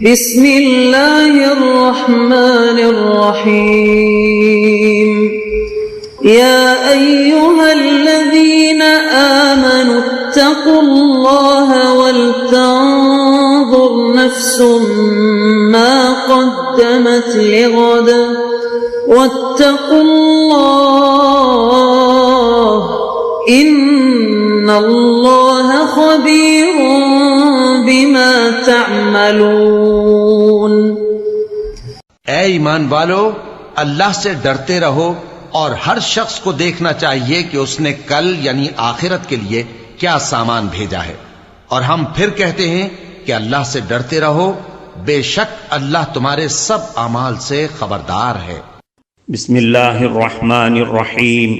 بسم اللہ الرحمن الرحیم یا ایہا الذین آمنوا اتقوا اللہ ولتنظر نفس ما قدمت لغد واتقوا اللہ ان اللہ خبیر بما تعملون۔ اے ایمان والو، اللہ سے ڈرتے رہو اور ہر شخص کو دیکھنا چاہیے کہ اس نے کل یعنی آخرت کے لیے کیا سامان بھیجا ہے، اور ہم پھر کہتے ہیں کہ اللہ سے ڈرتے رہو، بے شک اللہ تمہارے سب اعمال سے خبردار ہے۔ بسم اللہ الرحمن الرحیم،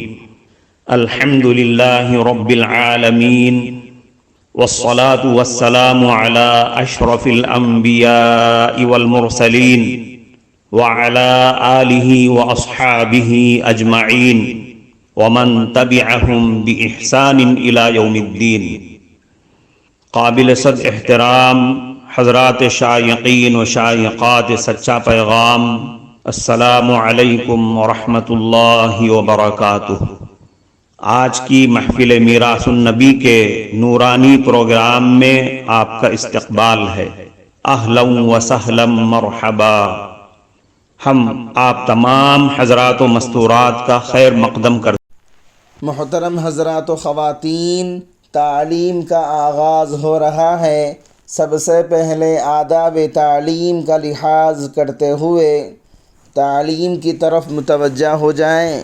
الحمد للہ رب العالمین، والصلاة والسلام على اشرف الانبیاء والمرسلین وعلى آلہ واصحابہ اجمعین ومن تبعہم بإحسان الى یوم الدین۔ قابل صد احترام حضرات شائقین و شائقات سچا پیغام، السلام علیکم ورحمۃ اللہ وبرکاتہ۔ آج کی محفل میراث النبی کے نورانی پروگرام میں آپ کا استقبال ہے۔ اہلا و سہلا مرحبا۔ ہم آپ تمام حضرات و مستورات کا خیر مقدم کرتے ہیں۔ محترم حضرات و خواتین، تعلیم کا آغاز ہو رہا ہے۔ سب سے پہلے آداب تعلیم کا لحاظ کرتے ہوئے تعلیم کی طرف متوجہ ہو جائیں۔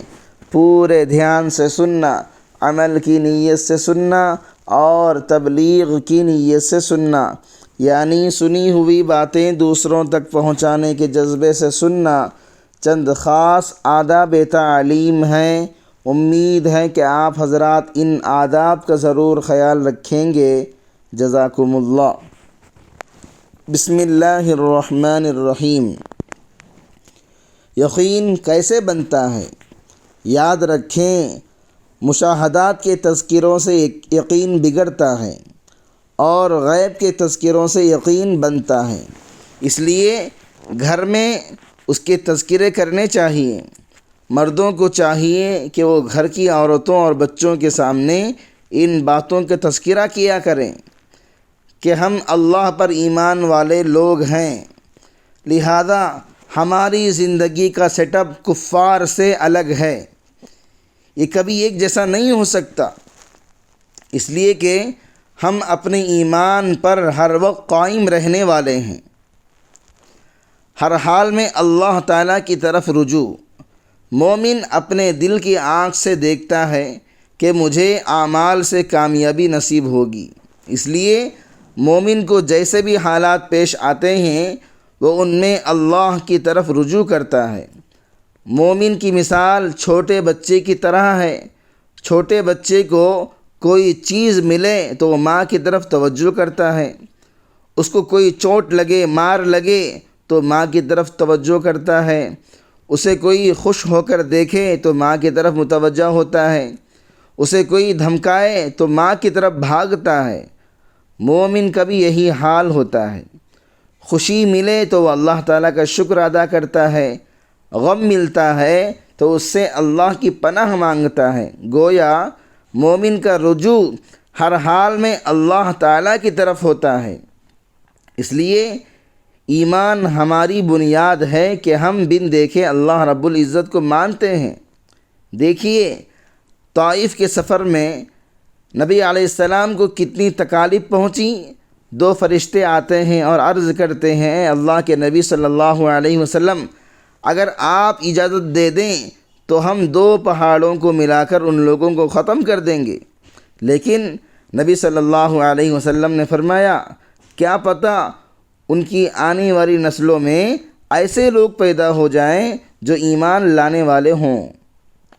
پورے دھیان سے سننا، عمل کی نیت سے سننا اور تبلیغ کی نیت سے سننا، یعنی سنی ہوئی باتیں دوسروں تک پہنچانے کے جذبے سے سننا۔ چند خاص آداب تعلیم ہیں، امید ہے کہ آپ حضرات ان آداب کا ضرور خیال رکھیں گے۔ جزاکم اللہ۔ بسم اللہ الرحمن الرحیم۔ یقین کیسے بنتا ہے؟ یاد رکھیں، مشاہدات کے تذکروں سے یقین بگڑتا ہے اور غیب کے تذکروں سے یقین بنتا ہے، اس لیے گھر میں اس کے تذکرے کرنے چاہیے۔ مردوں کو چاہیے کہ وہ گھر کی عورتوں اور بچوں کے سامنے ان باتوں کا تذکرہ کیا کریں کہ ہم اللہ پر ایمان والے لوگ ہیں، لہذا ہماری زندگی کا سیٹ اپ کفار سے الگ ہے، یہ کبھی ایک جیسا نہیں ہو سکتا، اس لیے کہ ہم اپنے ایمان پر ہر وقت قائم رہنے والے ہیں، ہر حال میں اللہ تعالیٰ کی طرف رجوع۔ مومن اپنے دل کی آنکھ سے دیکھتا ہے کہ مجھے اعمال سے کامیابی نصیب ہوگی، اس لیے مومن کو جیسے بھی حالات پیش آتے ہیں وہ ان میں اللہ کی طرف رجوع کرتا ہے۔ مومن کی مثال چھوٹے بچے کی طرح ہے۔ چھوٹے بچے کو کوئی چیز ملے تو وہ ماں کی طرف توجہ کرتا ہے، اس کو کوئی چوٹ لگے، مار لگے تو ماں کی طرف توجہ کرتا ہے، اسے کوئی خوش ہو کر دیکھے تو ماں کی طرف متوجہ ہوتا ہے، اسے کوئی دھمکائے تو ماں کی طرف بھاگتا ہے۔ مومن کا بھی یہی حال ہوتا ہے، خوشی ملے تو وہ اللہ تعالیٰ کا شکر ادا کرتا ہے، غم ملتا ہے تو اس سے اللہ کی پناہ مانگتا ہے۔ گویا مومن کا رجوع ہر حال میں اللہ تعالیٰ کی طرف ہوتا ہے، اس لیے ایمان ہماری بنیاد ہے کہ ہم بن دیکھے اللہ رب العزت کو مانتے ہیں۔ دیکھیے طائف کے سفر میں نبی علیہ السلام کو کتنی تکالیف پہنچی۔ دو فرشتے آتے ہیں اور عرض کرتے ہیں، اللہ کے نبی صلی اللہ علیہ وسلم اگر آپ اجازت دے دیں تو ہم 2 پہاڑوں کو ملا کر ان لوگوں کو ختم کر دیں گے، لیکن نبی صلی اللہ علیہ وسلم نے فرمایا کیا پتہ ان کی آنے والی نسلوں میں ایسے لوگ پیدا ہو جائیں جو ایمان لانے والے ہوں۔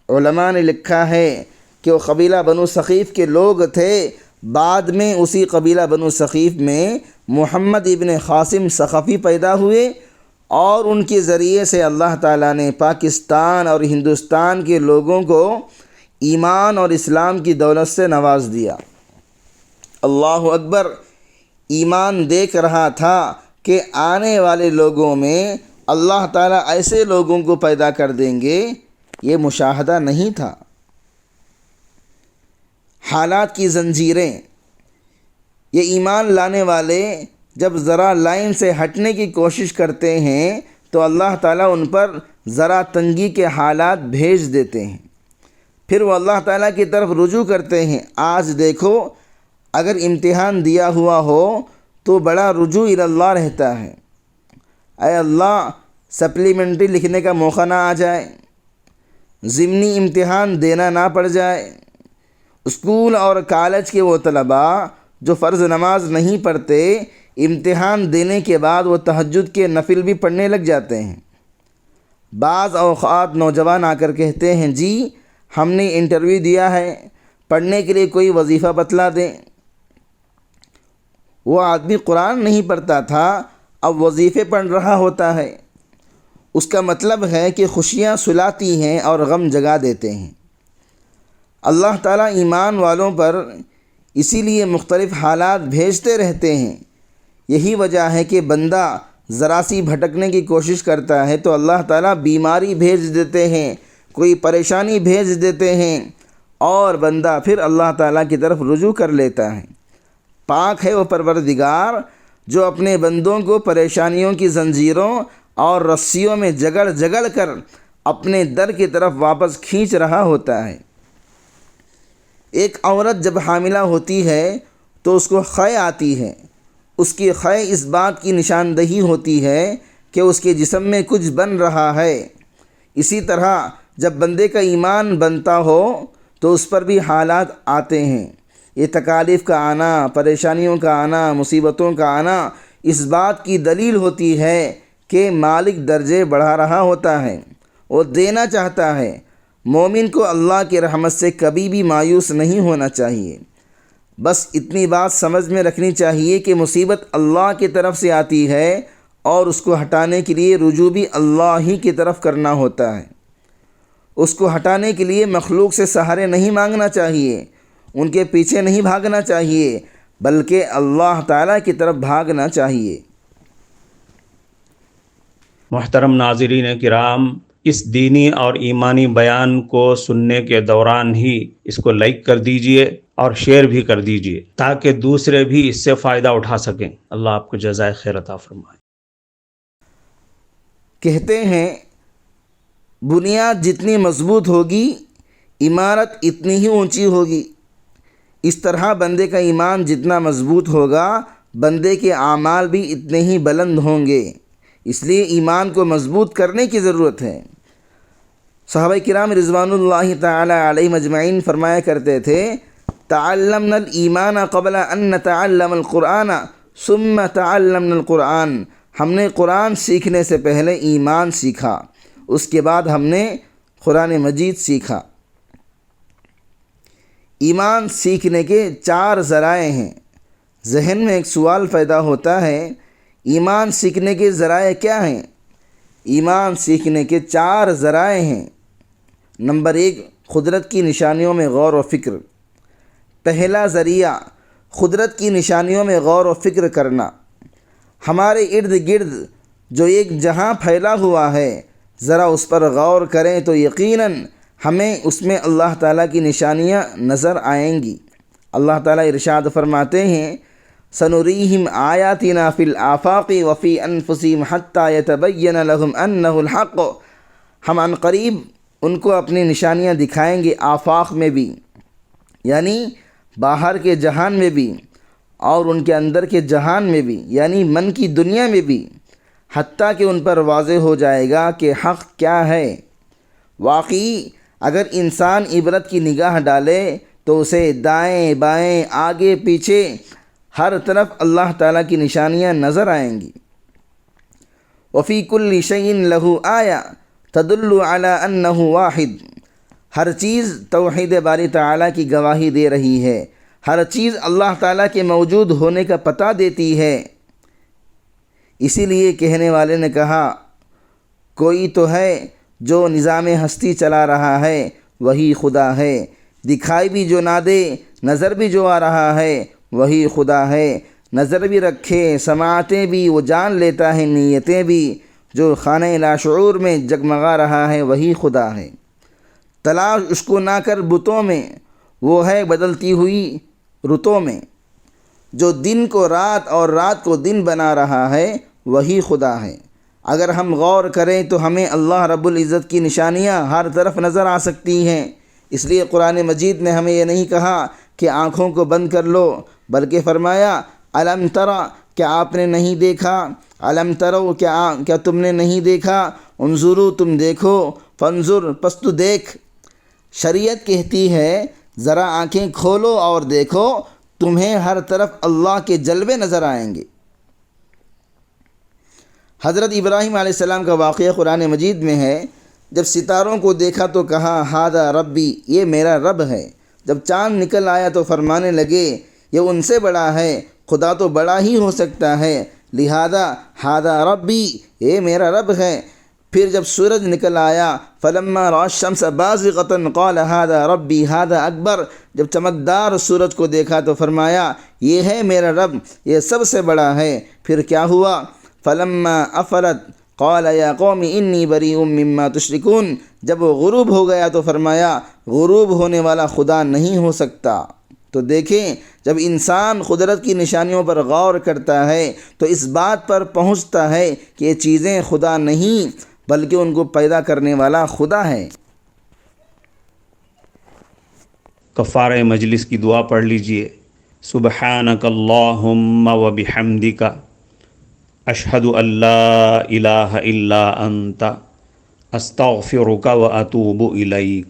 علماء نے لکھا ہے کہ وہ قبیلہ بنو ثقیف کے لوگ تھے، بعد میں اسی قبیلہ بنو ثقیف میں محمد ابن قاسم ثقفی پیدا ہوئے اور ان کے ذریعے سے اللہ تعالیٰ نے پاکستان اور ہندوستان کے لوگوں کو ایمان اور اسلام کی دولت سے نواز دیا۔ اللہ اکبر۔ ایمان دیکھ رہا تھا کہ آنے والے لوگوں میں اللہ تعالیٰ ایسے لوگوں کو پیدا کر دیں گے، یہ مشاہدہ نہیں تھا۔ حالات کی زنجیریں، یہ ایمان لانے والے جب ذرا لائن سے ہٹنے کی کوشش کرتے ہیں تو اللہ تعالیٰ ان پر ذرا تنگی کے حالات بھیج دیتے ہیں، پھر وہ اللہ تعالیٰ کی طرف رجوع کرتے ہیں۔ آج دیکھو، اگر امتحان دیا ہوا ہو تو بڑا رجوع اللہ رہتا ہے، اے اللہ سپلیمنٹری لکھنے کا موقع نہ آ جائے، ضمنی امتحان دینا نہ پڑ جائے۔ اسکول اور کالج کے وہ طلباء جو فرض نماز نہیں پڑھتے، امتحان دینے کے بعد وہ تہجد کے نفل بھی پڑھنے لگ جاتے ہیں۔ بعض اوقات نوجوان آ کر کہتے ہیں، جی ہم نے انٹرویو دیا ہے، پڑھنے کے لیے کوئی وظیفہ بتلا دیں۔ وہ آدمی قرآن نہیں پڑھتا تھا، اب وظیفے پڑھ رہا ہوتا ہے۔ اس کا مطلب ہے کہ خوشیاں سلاتی ہیں اور غم جگا دیتے ہیں۔ اللہ تعالیٰ ایمان والوں پر اسی لیے مختلف حالات بھیجتے رہتے ہیں۔ یہی وجہ ہے کہ بندہ ذرا سی بھٹکنے کی کوشش کرتا ہے تو اللہ تعالیٰ بیماری بھیج دیتے ہیں، کوئی پریشانی بھیج دیتے ہیں، اور بندہ پھر اللہ تعالیٰ کی طرف رجوع کر لیتا ہے۔ پاک ہے وہ پروردگار جو اپنے بندوں کو پریشانیوں کی زنجیروں اور رسیوں میں جگڑ جگڑ کر اپنے در کی طرف واپس کھینچ رہا ہوتا ہے۔ ایک عورت جب حاملہ ہوتی ہے تو اس کو خے آتی ہے۔ اس کی خے اس بات کی نشاندہی ہوتی ہے کہ اس کے جسم میں کچھ بن رہا ہے۔ اسی طرح جب بندے کا ایمان بنتا ہو تو اس پر بھی حالات آتے ہیں۔ یہ تکالیف کا آنا، پریشانیوں کا آنا، مصیبتوں کا آنا اس بات کی دلیل ہوتی ہے کہ مالک درجے بڑھا رہا ہوتا ہے، وہ دینا چاہتا ہے۔ مومن کو اللہ کی رحمت سے کبھی بھی مایوس نہیں ہونا چاہیے۔ بس اتنی بات سمجھ میں رکھنی چاہیے کہ مصیبت اللہ کی طرف سے آتی ہے اور اس کو ہٹانے کے لیے رجوع بھی اللہ ہی کی طرف کرنا ہوتا ہے۔ اس کو ہٹانے کے لیے مخلوق سے سہارے نہیں مانگنا چاہیے، ان کے پیچھے نہیں بھاگنا چاہیے، بلکہ اللہ تعالیٰ کی طرف بھاگنا چاہیے۔ محترم ناظرین کرام، اس دینی اور ایمانی بیان کو سننے کے دوران ہی اس کو لائک کر دیجئے اور شیئر بھی کر دیجئے تاکہ دوسرے بھی اس سے فائدہ اٹھا سکیں۔ اللہ آپ کو جزائے خیر عطا فرمائے۔ کہتے ہیں بنیاد جتنی مضبوط ہوگی عمارت اتنی ہی اونچی ہوگی۔ اس طرح بندے کا ایمان جتنا مضبوط ہوگا بندے کے اعمال بھی اتنے ہی بلند ہوں گے۔ اس لیے ایمان کو مضبوط کرنے کی ضرورت ہے۔ صحابہ کرام رضوان اللہ تعالی علیہم اجمعین فرمایا کرتے تھے، تعلمنا الایمان قبل ان نتعلم القرآن ثم تعلمنا القرآن۔ ہم نے قرآن سیکھنے سے پہلے ایمان سیکھا، اس کے بعد ہم نے قرآن مجید سیکھا۔ ایمان سیکھنے کے 4 ذرائع ہیں۔ ذہن میں ایک سوال پیدا ہوتا ہے، ایمان سیکھنے کے ذرائع کیا ہیں؟ ایمان سیکھنے کے 4 ذرائع ہیں۔ نمبر 1، قدرت کی نشانیوں میں غور و فکر۔ پہلا ذریعہ قدرت کی نشانیوں میں غور و فکر کرنا۔ ہمارے ارد گرد جو ایک جہاں پھیلا ہوا ہے، ذرا اس پر غور کریں تو یقیناً ہمیں اس میں اللہ تعالیٰ کی نشانیاں نظر آئیں گی۔ اللہ تعالیٰ ارشاد فرماتے ہیں، سنریہم آیاتنا فی الآفاق وفی انفسہم حتی یتبین لہم انہ الحق۔ ہم عن قریب ان کو اپنی نشانیاں دکھائیں گے، آفاق میں بھی یعنی باہر کے جہان میں بھی، اور ان کے اندر کے جہان میں بھی یعنی من کی دنیا میں بھی، حتیٰ کہ ان پر واضح ہو جائے گا کہ حق کیا ہے۔ واقعی اگر انسان عبرت کی نگاہ ڈالے تو اسے دائیں بائیں آگے پیچھے ہر طرف اللہ تعالیٰ کی نشانیاں نظر آئیں گی۔ وفی کل شیء لہ آیہ تدل علی انہ واحد۔ ہر چیز توحید باری تعالیٰ کی گواہی دے رہی ہے، ہر چیز اللہ تعالیٰ کے موجود ہونے کا پتہ دیتی ہے۔ اسی لیے کہنے والے نے کہا، کوئی تو ہے جو نظام ہستی چلا رہا ہے، وہی خدا ہے۔ دکھائی بھی جو نہ دے، نظر بھی جو آ رہا ہے، وہی خدا ہے۔ نظر بھی رکھے، سماعتیں بھی، وہ جان لیتا ہے نیتیں بھی، جو خانہ لاشعور میں جگمگا رہا ہے وہی خدا ہے۔ تلاش اس کو نہ کر بتوں میں، وہ ہے بدلتی ہوئی رتوں میں، جو دن کو رات اور رات کو دن بنا رہا ہے وہی خدا ہے۔ اگر ہم غور کریں تو ہمیں اللہ رب العزت کی نشانیاں ہر طرف نظر آ سکتی ہیں۔ اس لیے قرآن مجید نے ہمیں یہ نہیں کہا کہ آنکھوں کو بند کر لو، بلکہ فرمایا الم ترى، کیا آپ نے نہیں دیکھا؟ الم تروا، کیا تم نے نہیں دیکھا؟ انظروا، تم دیکھو، فانظر، پس تو دیکھ۔ شریعت کہتی ہے ذرا آنکھیں کھولو اور دیکھو، تمہیں ہر طرف اللہ کے جلوے نظر آئیں گے۔ حضرت ابراہیم علیہ السلام کا واقعہ قرآن مجید میں ہے۔ جب ستاروں کو دیکھا تو کہا ھذا ربی، یہ میرا رب ہے۔ جب چاند نکل آیا تو فرمانے لگے یہ ان سے بڑا ہے، خدا تو بڑا ہی ہو سکتا ہے، لہذا ھذا ربی، یہ میرا رب ہے۔ پھر جب سورج نکل آیا فلما رأى الشمس بازغة قال ھذا ربی ھذا اکبر، جب چمکدار سورج کو دیکھا تو فرمایا یہ ہے میرا رب، یہ سب سے بڑا ہے۔ پھر کیا ہوا؟ فلما افلت قال یا قوم انی بریء مما تشرکون، جب وہ غروب ہو گیا تو فرمایا غروب ہونے والا خدا نہیں ہو سکتا۔ تو دیکھیں، جب انسان قدرت کی نشانیوں پر غور کرتا ہے تو اس بات پر پہنچتا ہے کہ یہ چیزیں خدا نہیں بلکہ ان کو پیدا کرنے والا خدا ہے۔ کفارہ مجلس کی دعا پڑھ لیجئے۔ سبحانک اللہم و بحمدک، اشہد ان لا الہ الا انت، استغفرک و اتوب الیک۔